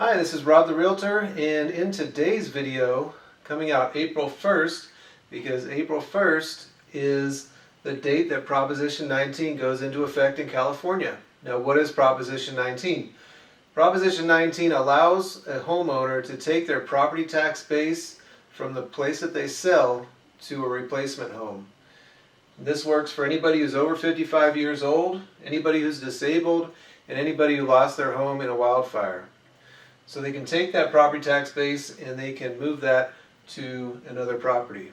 Hi, this is Rob the Realtor, and in today's video, coming out April 1st, because April 1st is the date that Proposition 19 goes into effect in California. Now, what is Proposition 19? Proposition 19 allows a homeowner to take their property tax base from the place that they sell to a replacement home. This works for anybody who's over 55 years old, anybody who's disabled, and anybody who lost their home in a wildfire. So they can take that property tax base and they can move that to another property.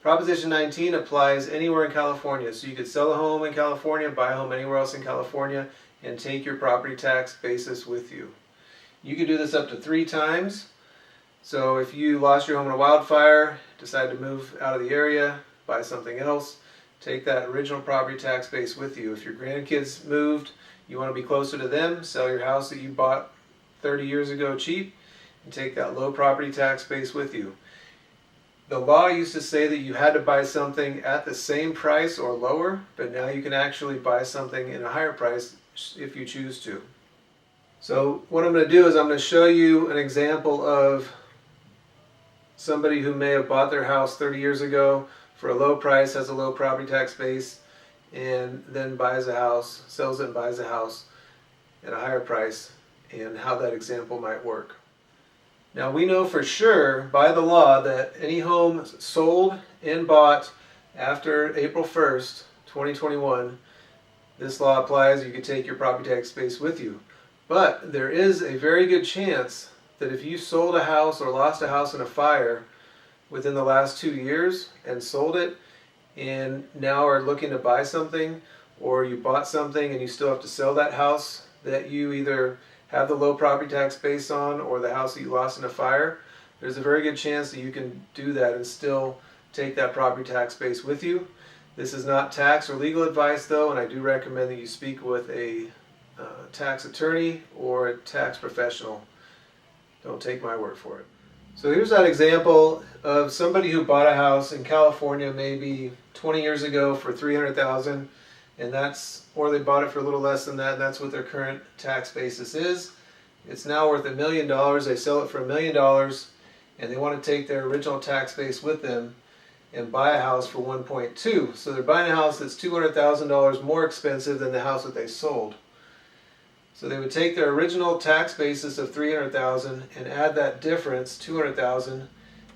Proposition 19 applies anywhere in California. So you could sell a home in California, buy a home anywhere else in California, and take your property tax basis with you. You can do this up to 3 times. So if you lost your home in a wildfire, decide to move out of the area, buy something else, take that original property tax base with you. If your grandkids moved, you want to be closer to them, sell your house that you bought 30 years ago cheap and take that low property tax base with you. The law used to say that you had to buy something at the same price or lower, but now you can actually buy something in a higher price if you choose to. So what I'm going to do is I'm going to show you an example of somebody who may have bought their house 30 years ago for a low price, has a low property tax base, and then buys a house, sells it and buys a house at a higher price, and how that example might work. Now we know for sure by the law that any home sold and bought after April 1st, 2021, this law applies. You can take your property tax base with you. But there is a very good chance that if you sold a house or lost a house in a fire within the last 2 years and sold it, and now are looking to buy something, or you bought something and you still have to sell that house that you either have the low property tax base on or the house that you lost in a fire, there's a very good chance that you can do that and still take that property tax base with you. This is not tax or legal advice though, and I do recommend that you speak with a tax attorney or a tax professional. Don't take my word for it. So here's that example of somebody who bought a house in California maybe 20 years ago for $300,000, and or they bought it for a little less than that, and that's what their current tax basis is. It's now worth $1 million. They sell it for $1 million, and they want to take their original tax base with them and buy a house for 1.2. So they're buying a house that's $200,000 more expensive than the house that they sold. So they would take their original tax basis of $300,000 and add that difference, $200,000,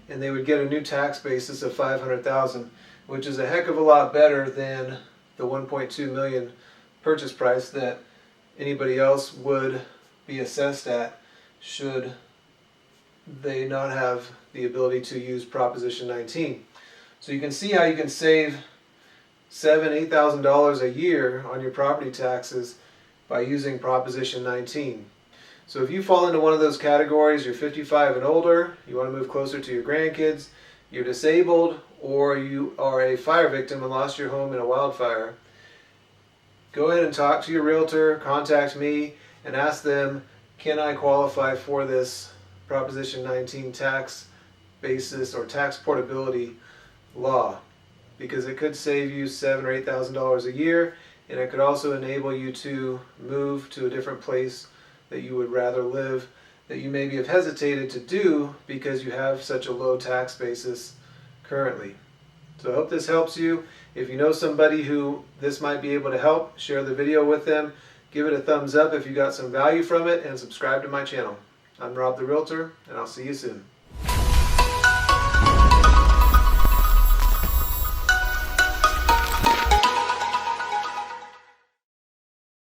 and they would get a new tax basis of $500,000, which is a heck of a lot better than the $1.2 million purchase price that anybody else would be assessed at should they not have the ability to use Proposition 19. So you can see how you can save $7,000, $8,000 a year on your property taxes by using Proposition 19. So if you fall into one of those categories, you're 55 and older, you want to move closer to your grandkids, you're disabled, or you are a fire victim and lost your home in a wildfire, go ahead and talk to your realtor, contact me, and ask them, can I qualify for this Proposition 19 tax basis or tax portability law? Because it could save you $7,000 or $8,000 a year, and it could also enable you to move to a different place that you would rather live, that you maybe have hesitated to do because you have such a low tax basis currently. So I hope this helps you. If you know somebody who this might be able to help, share the video with them. Give it a thumbs up if you got some value from it, and subscribe to my channel. I'm Rob the Realtor, and I'll see you soon.